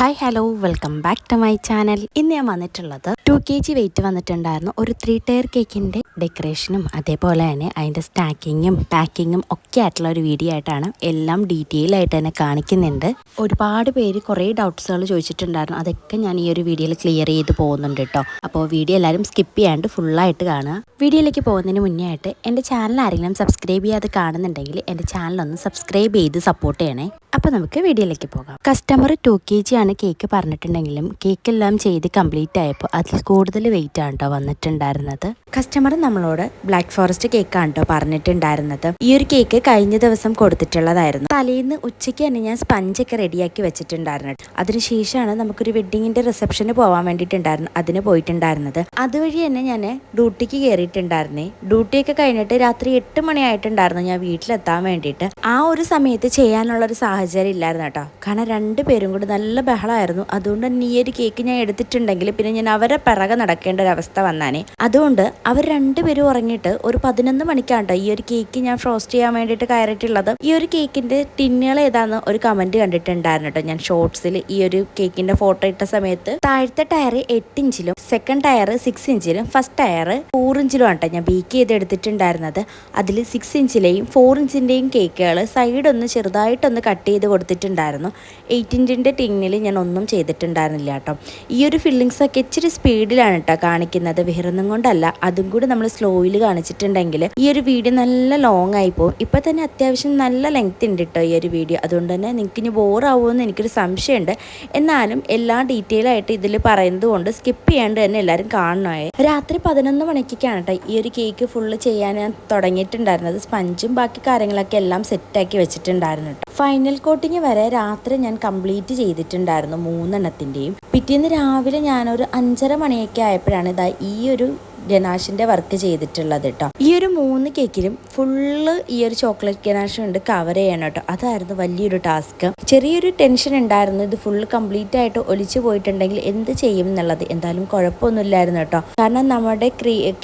Hi hello welcome back to my channel. ഇന്ന് ഞാൻ വന്നിട്ടുള്ളത് 2 kg വെയിറ്റ് വന്നിട്ടുണ്ടായിരുന്നു ഒരു 3 ടയർ കേക്കിൻ്റെ ഡെക്കറേഷനും അതേപോലെ തന്നെ അതിൻ്റെ സ്റ്റാക്കിങ്ങും പാക്കിങ്ങും ഒക്കെ ആയിട്ടുള്ള ഒരു വീഡിയോ ആയിട്ടാണ്. എല്ലാം ഡീറ്റെയിൽ ആയിട്ട് തന്നെ കാണിക്കുന്നുണ്ട്. ഒരുപാട് പേര് കുറേ ഡൗട്ട്സുകൾ ചോദിച്ചിട്ടുണ്ടായിരുന്നു. അതൊക്കെ ഞാൻ ഈ ഒരു വീഡിയോയിൽ ക്ലിയർ ചെയ്ത് പോകുന്നുണ്ട് കേട്ടോ. അപ്പോൾ വീഡിയോ എല്ലാവരും സ്കിപ്പ് ചെയ്യാണ്ട് ഫുള്ളായിട്ട് കാണുക. വീഡിയോയിലേക്ക് പോകുന്നതിന് മുന്നേ ആയിട്ട് എൻ്റെ ചാനൽ ആരെങ്കിലും സബ്സ്ക്രൈബ് ചെയ്യാതെ കാണുന്നുണ്ടെങ്കിൽ എൻ്റെ ചാനലൊന്ന് സബ്സ്ക്രൈബ് ചെയ്ത് സപ്പോർട്ട് ചെയ്യണേ. അപ്പോൾ നമുക്ക് വീഡിയോയിലേക്ക് പോകാം. കസ്റ്റമർ 2 kg ആണ് കേക്ക് പറഞ്ഞിട്ടുണ്ടെങ്കിലും കേക്കെല്ലാം ചെയ്ത് കംപ്ലീറ്റ് ആയപ്പോൾ അതിൽ കൂടുതൽ വെയിറ്റ് ആണ് കേട്ടോ വന്നിട്ടുണ്ടായിരുന്നത്. കസ്റ്റമർ നമ്മളോട് ബ്ലാക്ക് ഫോറസ്റ്റ് കേക്കാണ് കേട്ടോ പറഞ്ഞിട്ടുണ്ടായിരുന്നത്. ഈ ഒരു കേക്ക് കഴിഞ്ഞ ദിവസം കൊടുത്തിട്ടുള്ളതായിരുന്നു. തലേന്ന് ഉച്ചയ്ക്ക് തന്നെ ഞാൻ സ്പഞ്ചൊക്കെ റെഡിയാക്കി വെച്ചിട്ടുണ്ടായിരുന്നു. അതിനുശേഷമാണ് നമുക്കൊരു വെഡ്ഡിങ്ങിന്റെ റിസപ്ഷന് പോകാൻ വേണ്ടിയിട്ടുണ്ടായിരുന്നു അതിന് പോയിട്ടുണ്ടായിരുന്നത്. അതുവഴി തന്നെ ഞാൻ ഡ്യൂട്ടിക്ക് കയറിയിട്ടുണ്ടായിരുന്നേ. ഡ്യൂട്ടിയൊക്കെ കഴിഞ്ഞിട്ട് രാത്രി 8 മണിയായിട്ടുണ്ടായിരുന്നു ഞാൻ വീട്ടിലെത്താൻ വേണ്ടിയിട്ട്. ആ ഒരു സമയത്ത് ചെയ്യാനുള്ളൊരു സാഹചര്യം ഇല്ലായിരുന്നു കേട്ടോ. കാരണം 2 പേരും കൂടി നല്ല ബഹളമായിരുന്നു. അതുകൊണ്ട് തന്നെ ഈ ഒരു കേക്ക് ഞാൻ എടുത്തിട്ടുണ്ടെങ്കിൽ പിന്നെ ഞാൻ അവരെ പിറകെ നടക്കേണ്ട ഒരു അവസ്ഥ വന്നാനേ. അതുകൊണ്ട് അവർ 2 പേരും ഉറങ്ങിയിട്ട് ഒരു 11 മണിക്കാണ് ഈ ഒരു കേക്ക് ഞാൻ ഫ്രോസ്റ്റ് ചെയ്യാൻ വേണ്ടിയിട്ട് കയറിയിട്ടുള്ളത്. ഈ ഒരു കേക്കിന്റെ ടിന്നുകൾ ഏതാന്ന് ഒരു കമന്റ് കണ്ടിട്ടുണ്ടായിരുന്നു കേട്ടോ. ഞാൻ ഷോർട്സിൽ ഈ ഒരു കേക്കിന്റെ ഫോട്ടോ ഇട്ട സമയത്ത് താഴത്തെ ടയർ 8 ഇഞ്ചിലും സെക്കൻഡ് ടയർ 6 ഇഞ്ചിലും ഫസ്റ്റ് ടയർ 4 ഇഞ്ചിലും ആണ് ഞാൻ ബേക്ക് ചെയ്ത് എടുത്തിട്ടുണ്ടായിരുന്നത്. അതിൽ 6 ഇഞ്ചിലെയും 4 ഇഞ്ചിന്റെയും കേക്കുകൾ സൈഡ് ഒന്ന് ചെറുതായിട്ടൊന്ന് കട്ട് ചെയ്ത് കൊടുത്തിട്ടുണ്ടായിരുന്നു. 8 ഇഞ്ചിന്റെ ടിന്നിൽ ഞാൻ ഒന്നും ചെയ്തിട്ടുണ്ടായിരുന്നില്ല കേട്ടോ. ഈ ഒരു ഫില്ലിങ്സ് ഒക്കെ ഇച്ചിരി സ്പീഡിലാണ് കേട്ടോ കാണിക്കുന്നത്, വേറൊന്നും കൊണ്ടല്ല. അതും കൂടി നമ്മൾ സ്ലോയിൽ കാണിച്ചിട്ടുണ്ടെങ്കിൽ ഈ ഒരു വീഡിയോ നല്ല ലോങ് ആയി പോകും. ഇപ്പൊ തന്നെ അത്യാവശ്യം നല്ല ലെങ്ത് ഉണ്ട് കേട്ടോ ഈ ഒരു വീഡിയോ. അതുകൊണ്ട് തന്നെ നിങ്ങൾക്ക് ഇനി ബോറാവുമെന്ന് എനിക്കൊരു സംശയമുണ്ട്. എന്നാലും എല്ലാം ഡീറ്റെയിൽ ആയിട്ട് ഇതിൽ പറയുന്നത് കൊണ്ട് സ്കിപ്പ് ചെയ്യാണ്ട് തന്നെ എല്ലാവരും കാണണേ. രാത്രി 11 മണിക്കൊക്കെയാണ് കേട്ടോ ഈ ഒരു കേക്ക് ഫുള്ള് ചെയ്യാൻ ഞാൻ തുടങ്ങിയിട്ടുണ്ടായിരുന്നത്. സ്പഞ്ചും ബാക്കി കാര്യങ്ങളൊക്കെ എല്ലാം സെറ്റാക്കി വെച്ചിട്ടുണ്ടായിരുന്നു കേട്ടോ. ഫൈനൽ കോട്ടിങ് വരെ രാത്രി ഞാൻ കംപ്ലീറ്റ് ചെയ്തിട്ടുണ്ടായിരുന്നു 3 എണ്ണത്തിൻ്റെയും. പിറ്റേന്ന് രാവിലെ ഞാനൊരു 5:30 മണിയൊക്കെ ആയപ്പോഴാണ് ഇതാ ഈ ഒരു ഗനാഷിന്റെ വർക്ക് ചെയ്തിട്ടുള്ളത് കേട്ടോ. ഈ ഒരു 3 കേക്കിലും ഫുള്ള് ഈ ഒരു ചോക്ലേറ്റ് ഗനാഷ് കൊണ്ട് കവർ ചെയ്യണം കേട്ടോ. അതായിരുന്നു വലിയൊരു ടാസ്ക്. ചെറിയൊരു ടെൻഷൻ ഉണ്ടായിരുന്നു, ഇത് ഫുള്ള് കംപ്ലീറ്റ് ആയിട്ട് ഒലിച്ചു പോയിട്ടുണ്ടെങ്കിൽ എന്ത് ചെയ്യും എന്നുള്ളത്. എന്തായാലും കുഴപ്പമൊന്നുമില്ലായിരുന്നു കേട്ടോ. കാരണം നമ്മുടെ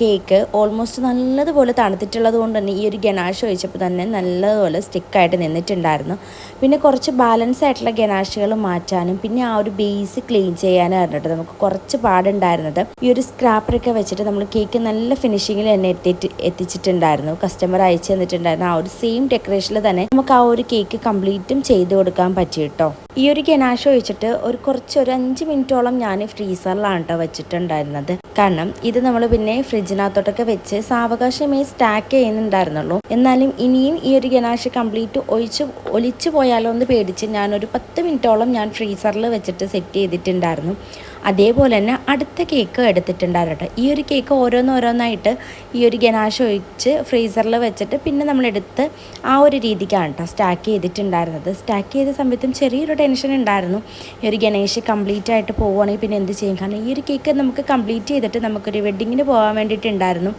കേക്ക് ഓൾമോസ്റ്റ് നല്ലതുപോലെ തണുത്തിട്ടുള്ളത് കൊണ്ട് തന്നെ ഈ ഒരു ഗനാഷ് ഒഴിച്ചപ്പോൾ തന്നെ നല്ലതുപോലെ സ്റ്റിക്കായിട്ട് നിന്നിട്ടുണ്ടായിരുന്നു. പിന്നെ കുറച്ച് ബാലൻസ് ആയിട്ടുള്ള ഗനാഷുകൾ മാറ്റാനും പിന്നെ ആ ഒരു ബേസ് ക്ലീൻ ചെയ്യാനായിരുന്നു കേട്ടോ നമുക്ക് കുറച്ച് പാടുണ്ടായിരുന്നത്. ഈ ഒരു സ്ക്രാപ്പറൊക്കെ വെച്ചിട്ട് നമ്മൾ കേക്ക് നല്ല ഫിനിഷിങ്ങിൽ തന്നെ എത്തിച്ചിട്ടുണ്ടായിരുന്നു. കസ്റ്റമർ അയച്ചു തന്നിട്ടുണ്ടായിരുന്നു. ആ ഒരു സെയിം ഡെക്കറേഷനിൽ തന്നെ നമുക്ക് ആ ഒരു കേക്ക് കംപ്ലീറ്റും ചെയ്ത് കൊടുക്കാൻ പറ്റി കേട്ടോ. ഈ ഒരു ഗനാഷ് ഒഴിച്ചിട്ട് ഒരു 5 മിനിറ്റോളം ഞാൻ ഫ്രീസറിലാണ് കേട്ടോ വെച്ചിട്ടുണ്ടായിരുന്നത്. കാരണം ഇത് നമ്മൾ പിന്നെ ഫ്രിഡ്ജിനകത്തോട്ടൊക്കെ വെച്ച് സാവകാശമേ സ്റ്റാക്ക് ചെയ്യുന്നുണ്ടായിരുന്നുള്ളൂ. എന്നാലും ഇനിയും ഈ ഒരു ഗനാഷ് കംപ്ലീറ്റ് ഒലിച്ചു പോയാലോ എന്ന് പേടിച്ച് ഞാനൊരു 10 മിനിറ്റോളം ഞാൻ ഫ്രീസറിൽ വെച്ചിട്ട് സെറ്റ് ചെയ്തിട്ടുണ്ടായിരുന്നു. അതേപോലെ തന്നെ അടുത്ത കേക്ക് എടുത്തിട്ടുണ്ടായിരുന്നു. ഈ ഒരു കേക്ക് ഓരോന്നായിട്ട് ഈ ഒരു ഗനാഷ് ഒഴിച്ച് ഫ്രീസറിൽ വെച്ചിട്ട് പിന്നെ നമ്മളെടുത്ത് ആ ഒരു രീതിക്കാണ് കേട്ടോ സ്റ്റാക്ക് ചെയ്തിട്ടുണ്ടായിരുന്നത്. സ്റ്റാക്ക് ചെയ്ത സമയത്തും ചെറിയൊരു ടെൻഷൻ ഉണ്ടായിരുന്നു. ഈ ഒരു ഗണേഷ് കംപ്ലീറ്റ് ആയിട്ട് പോവുകയാണെങ്കിൽ പിന്നെ എന്ത് ചെയ്യും. കാരണം ഈ ഒരു കേക്ക് നമുക്ക് കംപ്ലീറ്റ് ചെയ്തിട്ട് നമുക്കൊരു വെഡ്ഡിങ്ങിന് പോകാൻ വേണ്ടിയിട്ടുണ്ടായിരുന്നു.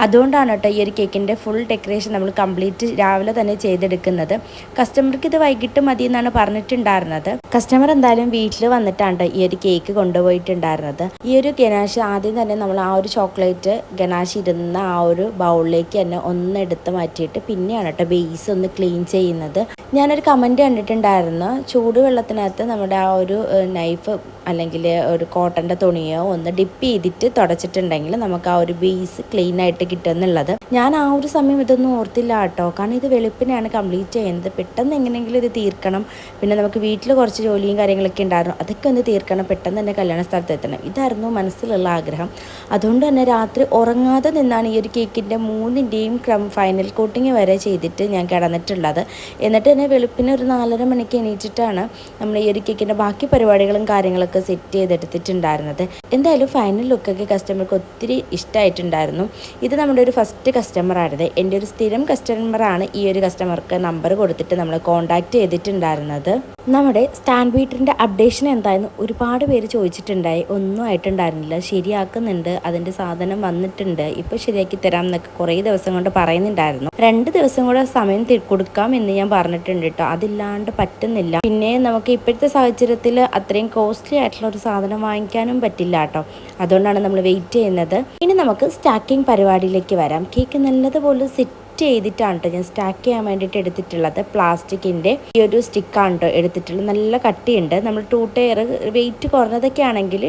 അതുകൊണ്ടാണ് കേട്ടോ ഈ ഒരു കേക്കിൻ്റെ ഫുൾ ഡെക്കറേഷൻ നമ്മൾ കംപ്ലീറ്റ് രാവിലെ തന്നെ ചെയ്തെടുക്കുന്നത്. കസ്റ്റമർക്ക് ഇത് വൈകിട്ട് മതി എന്നാണ് പറഞ്ഞിട്ടുണ്ടായിരുന്നത്. കസ്റ്റമർ എന്തായാലും വീട്ടിൽ വന്നിട്ടാണ് ഈ ഒരു കേക്ക് കൊണ്ടുപോയിട്ടുണ്ടായിരുന്നത്. ഈ ഒരു ഗനാഷ് ആദ്യം തന്നെ നമ്മൾ ആ ഒരു ചോക്ലേറ്റ് ഗനാഷ് ഇരുന്ന ആ ഒരു ബൗളിലേക്ക് തന്നെ എടുത്ത് മാറ്റിയിട്ട് പിന്നെയാണ് കേട്ടോ ബേസ് ഒന്ന് ക്ലീൻ ചെയ്യുന്നത്. ഞാനൊരു കമൻറ്റ് കണ്ടിട്ടുണ്ടായിരുന്നു, ചൂടുവെള്ളത്തിനകത്ത് നമ്മുടെ ആ ഒരു നൈഫ് അല്ലെങ്കിൽ ഒരു കോട്ടൻ്റെ തുണിയോ ഒന്ന് ഡിപ്പ് ചെയ്തിട്ട് തുടച്ചിട്ടുണ്ടെങ്കിൽ നമുക്ക് ആ ഒരു ബേസ് ക്ലീൻ ആയിട്ട് കിട്ടുമെന്നുള്ളത്. ഞാൻ ആ ഒരു സമയം ഇതൊന്നും ഓർത്തില്ല കേട്ടോ. കാരണം ഇത് വെളുപ്പിനെയാണ് കംപ്ലീറ്റ് ചെയ്യുന്നത്. പെട്ടെന്ന് എങ്ങനെയെങ്കിലും ഇത് തീർക്കണം. പിന്നെ നമുക്ക് വീട്ടിൽ കുറച്ച് ജോലിയും കാര്യങ്ങളൊക്കെ ഉണ്ടായിരുന്നു, അതൊക്കെ ഒന്ന് തീർക്കണം. പെട്ടെന്ന് തന്നെ കല്യാണ സ്ഥലത്ത് എത്തണം, ഇതായിരുന്നു മനസ്സിലുള്ള ആഗ്രഹം. അതുകൊണ്ട് തന്നെ രാത്രി ഉറങ്ങാതെ നിന്നാണ് ഈ ഒരു കേക്കിൻ്റെ 3ൻ്റെയും ഫൈനൽ കോട്ടിങ് വരെ ചെയ്തിട്ട് ഞാൻ കിടന്നിട്ടുള്ളത്. എന്നിട്ട് തന്നെ വെളുപ്പിന് ഒരു 4:30 മണിക്ക് എണീറ്റിട്ടാണ് നമ്മൾ ഈ ഒരു കേക്കിൻ്റെ ബാക്കി പരിപാടികളും കാര്യങ്ങളൊക്കെ സെറ്റ് ചെയ്തെടുത്തിട്ടുണ്ടായിരുന്നത്. എന്തായാലും ഫൈനൽ ലുക്കൊക്കെ കസ്റ്റമർക്ക് ഒത്തിരി ഇഷ്ടമായിട്ടുണ്ടായിരുന്നു. ഇത് നമ്മുടെ ഒരു ഫസ്റ്റ് കസ്റ്റമറായിരുന്നു. എൻ്റെ ഒരു സ്ഥിരം കസ്റ്റമറാണ്. ഈ ഒരു കസ്റ്റമർക്ക് നമ്പർ കൊടുത്തിട്ട് നമ്മൾ കോൺടാക്റ്റ് ചെയ്തിട്ടുണ്ടായിരുന്നത്. നമ്മുടെ സ്റ്റാൻഡ് ബീറ്ററിൻ്റെ അപ്ഡേഷൻ എന്തായിരുന്നു ഒരുപാട് പേര് ചോദിച്ചിട്ടുണ്ടായി. ഒന്നും ആയിട്ടുണ്ടായിരുന്നില്ല, ശരിയാക്കുന്നുണ്ട്, അതിൻ്റെ സാധനം വന്നിട്ടുണ്ട്, ഇപ്പോൾ ശരിയാക്കി തരാം എന്നൊക്കെ കുറേ ദിവസം കൊണ്ട് പറയുന്നുണ്ടായിരുന്നു. 2 ദിവസം കൂടെ സമയം കൊടുക്കാം എന്ന് ഞാൻ പറഞ്ഞിട്ടുണ്ട് കേട്ടോ. അതില്ലാണ്ട് പറ്റുന്നില്ല. പിന്നെ നമുക്ക് ഇപ്പോഴത്തെ സാഹചര്യത്തിൽ അത്രയും കോസ്റ്റ്ലി ആയിട്ടുള്ള ഒരു സാധനം വാങ്ങിക്കാനും പറ്റില്ല കേട്ടോ. അതുകൊണ്ടാണ് നമ്മൾ വെയിറ്റ് ചെയ്യുന്നത്. ഇനി നമുക്ക് സ്റ്റാക്കിംഗ് പരിപാടിയിലേക്ക് വരാം. കേക്ക് നല്ലതുപോലെ സെറ്റ് കട്ട് ചെയ്തിട്ടാണ് കേട്ടോ ഞാൻ സ്റ്റാക്ക് ചെയ്യാൻ വേണ്ടിയിട്ട് എടുത്തിട്ടുള്ളത്. പ്ലാസ്റ്റിക്കിൻ്റെ ഈ ഒരു സ്റ്റിക്കാണ് കേട്ടോ എടുത്തിട്ടുള്ളത്. നല്ല കട്ടിയുണ്ട്. നമ്മൾ 2 ടയർ വെയിറ്റ് കുറഞ്ഞതൊക്കെ ആണെങ്കിൽ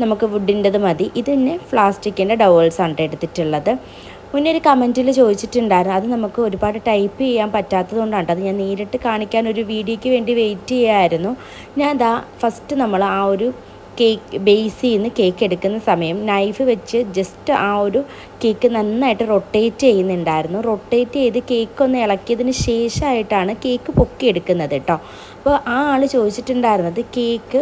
നമുക്ക് വുഡിൻ്റെത് മതി. ഇത് തന്നെ പ്ലാസ്റ്റിക്കിൻ്റെ ഡവൽസാണ് കേട്ടോ എടുത്തിട്ടുള്ളത്. മുന്നേ ഒരു കമൻറ്റിൽ ചോദിച്ചിട്ടുണ്ടായിരുന്നു, അത് നമുക്ക് ഒരുപാട് ടൈപ്പ് ചെയ്യാൻ പറ്റാത്തത് കൊണ്ടാണ് അത് ഞാൻ നേരിട്ട് കാണിക്കാൻ ഒരു വീഡിയോയ്ക്ക് വേണ്ടി വെയിറ്റ് ചെയ്യായിരുന്നു. ഞാൻ ഫസ്റ്റ് നമ്മൾ ആ ഒരു കേക്ക് ബേസിൽ നിന്ന് കേക്ക് എടുക്കുന്ന സമയം നൈഫ് വെച്ച് ജസ്റ്റ് ആ ഒരു കേക്ക് നന്നായിട്ട് റൊട്ടേറ്റ് ചെയ്യുന്നുണ്ടായിരുന്നു. റൊട്ടേറ്റ് ചെയ്ത് കേക്ക് ഒന്ന് ഇളക്കിയതിന് ശേഷമായിട്ടാണ് കേക്ക് പൊക്കിയെടുക്കുന്നത് കേട്ടോ. അപ്പോൾ ആ ആൾ ചോദിച്ചിട്ടുണ്ടായിരുന്നത് കേക്ക്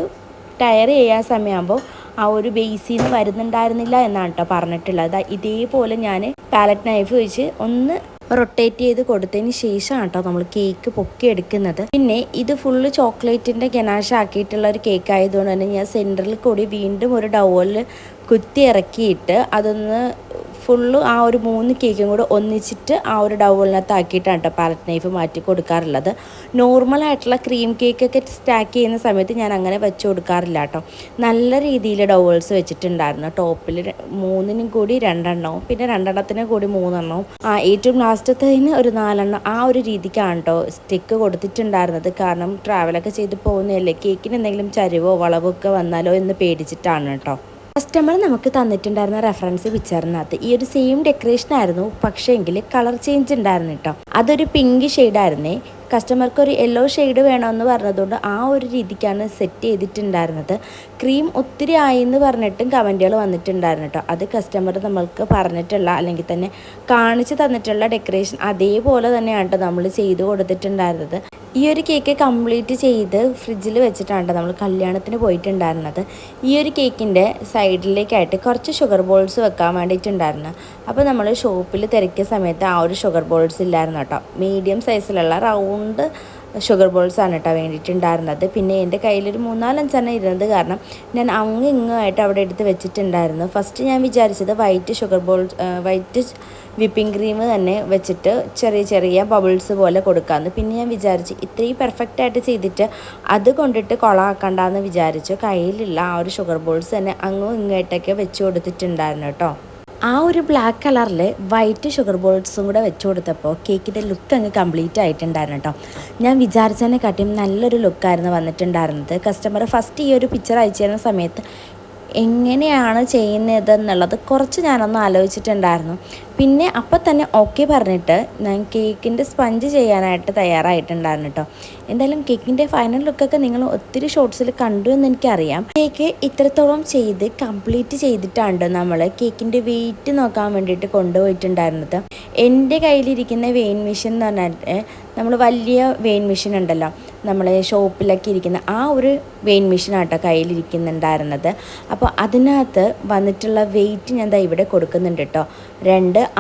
ടയർ ചെയ്യാൻ സമയമാകുമ്പോൾ ആ ഒരു ബേസിൽ നിന്ന് വരുന്നുണ്ടായിരുന്നില്ല എന്നാണ് കേട്ടോ പറഞ്ഞിട്ടുള്ളത്. ഇതേപോലെ ഞാൻ പാലറ്റ് നൈഫ് വെച്ച് ഒന്ന് റൊട്ടേറ്റ് ചെയ്ത് കൊടുത്തതിന് ശേഷമാണ് കേട്ടോ നമ്മൾ കേക്ക് പൊക്കിയെടുക്കുന്നത്. പിന്നെ ഇത് ഫുള്ള് ചോക്ലേറ്റിൻ്റെ ഗനാഷ് ആക്കിയിട്ടുള്ള ഒരു കേക്ക് ആയതുകൊണ്ട് തന്നെ ഞാൻ സെൻറ്ററിൽ കൂടി വീണ്ടും ഒരു ഡവലിൽ കുത്തി ഇറക്കിയിട്ട് അതൊന്ന് ഫുള്ള് ആ ഒരു 3 കേക്കും കൂടെ ഒന്നിച്ചിട്ട് ആ ഒരു ഡവലിനകത്ത് ആക്കിയിട്ടാണ് കേട്ടോ പാലറ്റ് നൈഫ് മാറ്റി കൊടുക്കാറുള്ളത്. നോർമലായിട്ടുള്ള ക്രീം കേക്കൊക്കെ സ്റ്റാക്ക് ചെയ്യുന്ന സമയത്ത് ഞാൻ അങ്ങനെ വെച്ച് കൊടുക്കാറില്ല കേട്ടോ. നല്ല രീതിയിൽ ഡവൽസ് വെച്ചിട്ടുണ്ടായിരുന്നു. ടോപ്പിൽ 3നും കൂടി 2 എണ്ണവും പിന്നെ 2 എണ്ണത്തിന് കൂടി 3 എണ്ണവും ഏറ്റവും ലാസ്റ്റത്തതിന് ഒരു 4 എണ്ണം ആ ഒരു രീതിക്കാണ് കേട്ടോ സ്റ്റിക്ക് കൊടുത്തിട്ടുണ്ടായിരുന്നത്. കാരണം ട്രാവലൊക്കെ ചെയ്ത് പോകുന്നതല്ലേ, കേക്കിന് എന്തെങ്കിലും ചരിവോ വളവോ ഒക്കെ വന്നാലോ എന്ന് പേടിച്ചിട്ടാണ് കേട്ടോ. കസ്റ്റമർ നമുക്ക് തന്നിട്ടുണ്ടായിരുന്ന റെഫറൻസ് പിക്ചറിനകത്ത് ഈ ഒരു സെയിം ഡെക്കറേഷൻ ആയിരുന്നു, പക്ഷേ എങ്കിൽ കളർ ചേഞ്ച് ഉണ്ടായിരുന്നു കേട്ടോ. അതൊരു പിങ്ക് ഷെയ്ഡായിരുന്നേ. കസ്റ്റമർക്ക് ഒരു യെല്ലോ ഷെയ്ഡ് വേണമെന്ന് പറഞ്ഞതുകൊണ്ട് ആ ഒരു രീതിക്കാണ് സെറ്റ് ചെയ്തിട്ടുണ്ടായിരുന്നത്. ക്രീം ഒത്തിരി ആയി എന്ന് പറഞ്ഞിട്ടും കമൻറ്റുകൾ വന്നിട്ടുണ്ടായിരുന്നു കേട്ടോ. അത് കസ്റ്റമർ നമ്മൾക്ക് പറഞ്ഞിട്ടുള്ള അല്ലെങ്കിൽ തന്നെ കാണിച്ച് തന്നിട്ടുള്ള ഡെക്കറേഷൻ അതേപോലെ തന്നെയാണ് കേട്ടോ നമ്മൾ ചെയ്ത് കൊടുത്തിട്ടുണ്ടായിരുന്നത്. ഈ ഒരു കേക്ക് കംപ്ലീറ്റ് ചെയ്ത് ഫ്രിഡ്ജിൽ വെച്ചിട്ടാണ് നമ്മൾ കല്യാണത്തിന് പോയിട്ടുണ്ടായിരുന്നത്. ഈ ഒരു കേക്കിൻ്റെ സൈഡിലേക്കായിട്ട് കുറച്ച് ഷുഗർ ബോൾസ് വെക്കാൻ വേണ്ടിയിട്ടുണ്ടായിരുന്നു. അപ്പോൾ നമ്മൾ ഷോപ്പിൽ തിരക്കിയ സമയത്ത് ആ ഒരു ഷുഗർ ബോൾസ് ഇല്ലായിരുന്നു കേട്ടോ. മീഡിയം സൈസിലുള്ള റൗണ്ട് ഷുഗർ ബോൾസാണ് കേട്ടോ വേണ്ടിയിട്ടുണ്ടായിരുന്നത്. പിന്നെ എൻ്റെ കയ്യിലൊരു 3-4 എണ്ണം ഇരുന്നത് കാരണം ഞാൻ അങ്ങ് ഇങ്ങുമായിട്ട് അവിടെ എടുത്ത് വെച്ചിട്ടുണ്ടായിരുന്നു. ഫസ്റ്റ് ഞാൻ വിചാരിച്ചത് വൈറ്റ് വിപ്പിംഗ് ക്രീം തന്നെ വെച്ചിട്ട് ചെറിയ ചെറിയ ബബിൾസ് പോലെ കൊടുക്കാമെന്ന്. പിന്നെ ഞാൻ വിചാരിച്ചു ഇത്രയും പെർഫെക്റ്റായിട്ട് ചെയ്തിട്ട് അത് കൊണ്ടിട്ട് കൊളാക്കണ്ടെന്ന് വിചാരിച്ചു. കയ്യിലുള്ള ആ ഒരു ഷുഗർ ബോൾസ് തന്നെ അങ്ങും ഇങ്ങോട്ടൊക്കെ വെച്ച് കൊടുത്തിട്ടുണ്ടായിരുന്നു കേട്ടോ. ആ ഒരു ബ്ലാക്ക് കളറിൽ വൈറ്റ് ഷുഗർ ബോൾസും കൂടെ വെച്ച് കൊടുത്തപ്പോൾ കേക്കിൻ്റെ ലുക്ക് അങ്ങ് കംപ്ലീറ്റ് ആയിട്ടുണ്ടായിരുന്നു കേട്ടോ. ഞാൻ വിചാരിച്ചതിനെക്കാട്ടിയും നല്ലൊരു ലുക്കായിരുന്നു വന്നിട്ടുണ്ടായിരുന്നത്. കസ്റ്റമർ ഫസ്റ്റ് ഈ ഒരു പിക്ചർ അയച്ചു തരുന്ന സമയത്ത് എങ്ങനെയാണ് ചെയ്യുന്നതെന്നുള്ളത് കുറച്ച് ഞാനൊന്ന് ആലോചിച്ചിട്ടുണ്ടായിരുന്നു. പിന്നെ അപ്പം തന്നെ ഓക്കെ പറഞ്ഞിട്ട് ഞാൻ കേക്കിൻ്റെ സ്പഞ്ച് ചെയ്യാനായിട്ട് തയ്യാറായിട്ടുണ്ടായിരുന്നു കേട്ടോ. എന്തായാലും കേക്കിൻ്റെ ഫൈനൽ ലുക്കൊക്കെ നിങ്ങൾ ഒത്തിരി ഷോർട്സിൽ കണ്ടു എന്ന് എനിക്കറിയാം. കേക്ക് ഇത്രത്തോളം ചെയ്ത് കംപ്ലീറ്റ് ചെയ്തിട്ടാണ് നമ്മൾ കേക്കിൻ്റെ വെയിറ്റ് നോക്കാൻ വേണ്ടിയിട്ട് കൊണ്ടുപോയിട്ടുണ്ടായിരുന്നത്. എൻ്റെ കയ്യിലിരിക്കുന്ന വെയിൻ മെഷീൻ എന്ന് പറഞ്ഞാൽ നമ്മൾ വലിയ വെയിൻ മെഷീൻ ഉണ്ടല്ലോ, നമ്മൾ ഷോപ്പിലൊക്കെ ഇരിക്കുന്ന ആ ഒരു വെയിൻ മെഷീനാണ് കേട്ടോ കയ്യിലിരിക്കുന്നുണ്ടായിരുന്നത്. അപ്പോൾ അതിനകത്ത് വന്നിട്ടുള്ള വെയിറ്റ് ഞാൻ ഇവിടെ കൊടുക്കുന്നുണ്ട് കേട്ടോ.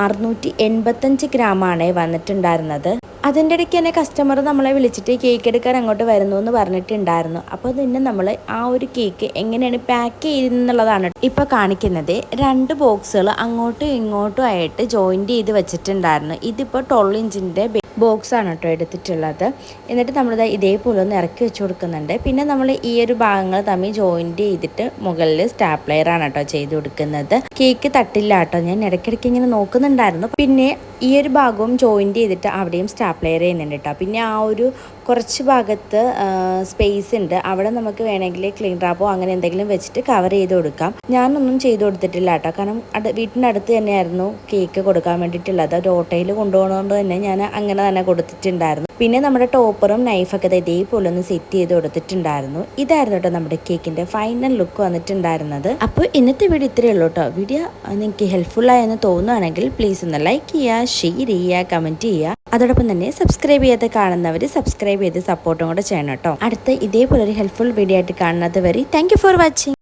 685 ഗ്രാമാണ് വന്നിട്ടുണ്ടായിരുന്നത്. അതിൻ്റെ ഇടയ്ക്ക് തന്നെ കസ്റ്റമർ നമ്മളെ വിളിച്ചിട്ട് കേക്ക് എടുക്കാൻ അങ്ങോട്ട് വരുന്നു എന്ന് പറഞ്ഞിട്ടുണ്ടായിരുന്നു. അപ്പോൾ പിന്നെ നമ്മൾ ആ ഒരു കേക്ക് എങ്ങനെയാണ് പാക്ക് ചെയ്യുന്നുള്ളതാണ് ഇപ്പോൾ കാണിക്കുന്നത്. 2 ബോക്സുകൾ അങ്ങോട്ടും ഇങ്ങോട്ടും ആയിട്ട് ജോയിൻറ്റ് ചെയ്ത് വെച്ചിട്ടുണ്ടായിരുന്നു. ഇതിപ്പോൾ 12 ഇഞ്ചിൻ്റെ ബോക്സാണ് കേട്ടോ എടുത്തിട്ടുള്ളത്. എന്നിട്ട് നമ്മളിത് ഇതേപോലെ ഒന്ന് ഇറക്കി വെച്ച് കൊടുക്കുന്നുണ്ട്. പിന്നെ നമ്മൾ ഈ ഒരു ഭാഗങ്ങൾ തമ്മിൽ ജോയിൻറ്റ് ചെയ്തിട്ട് മുകളിൽ സ്റ്റാപ്ലെയറാണ് കേട്ടോ ചെയ്ത് കൊടുക്കുന്നത്. കേക്ക് തട്ടില്ല കേട്ടോ. ഞാൻ ഇടയ്ക്കിടയ്ക്ക് ഇങ്ങനെ നോക്കുന്നുണ്ടായിരുന്നു. പിന്നെ ഈ ഒരു ഭാഗവും ജോയിൻറ്റ് ചെയ്തിട്ട് അവിടെയും സ്റ്റാപ്ലെയർ ചെയ്യുന്നുണ്ട് കേട്ടോ. പിന്നെ ആ ഒരു കുറച്ച് ഭാഗത്ത് സ്പേസ് ഉണ്ട്, അവിടെ നമുക്ക് വേണമെങ്കിൽ ക്ലീൻ റാപ്പോ അങ്ങനെ എന്തെങ്കിലും വെച്ചിട്ട് കവർ ചെയ്ത് കൊടുക്കാം. ഞാനൊന്നും ചെയ്ത് കൊടുത്തിട്ടില്ല കേട്ടോ. കാരണം വീട്ടിൻ്റെ അടുത്ത് തന്നെയായിരുന്നു കേക്ക് കൊടുക്കാൻ വേണ്ടിയിട്ടുള്ളത്. ഒരു ഓട്ടോയിൽ കൊണ്ടുപോകുന്നതുകൊണ്ട് തന്നെ ഞാൻ അങ്ങനെ തന്നെ കൊടുത്തിട്ടുണ്ടായിരുന്നു. പിന്നെ നമ്മുടെ ടോപ്പറും നൈഫൊക്കെ ഇതേപോലെ ഒന്ന് സെറ്റ് ചെയ്ത് കൊടുത്തിട്ടുണ്ടായിരുന്നു. ഇതായിരുന്നു കേട്ടോ നമ്മുടെ കേക്കിൻ്റെ ഫൈനൽ ലുക്ക് വന്നിട്ടുണ്ടായിരുന്നത്. അപ്പോൾ ഇന്നത്തെ വീഡിയോ ഇത്രയേ ഉള്ളൂ കേട്ടോ. വീഡിയോ നിങ്ങൾക്ക് ഹെൽപ്ഫുള്ളായെന്ന് തോന്നുകയാണെങ്കിൽ പ്ലീസ് ഒന്ന് ലൈക്ക് ചെയ്യുക, ഷെയർ ചെയ്യുക, കമൻറ്റ് ചെയ്യുക. അതോടൊപ്പം തന്നെ സബ്സ്ക്രൈബ് ചെയ്ത് കാണുന്നവർ സബ്സ്ക്രൈബ് ചെയ്ത് സപ്പോർട്ടും കൂടെ ചെയ്യണം കേട്ടോ. അടുത്ത ഇതേപോലെ ഒരു ഹെൽപ്ഫുൾ വീഡിയോ ആയിട്ട് കാണുന്നത് വരെ താങ്ക് യു ഫോർ വാച്ചിങ്.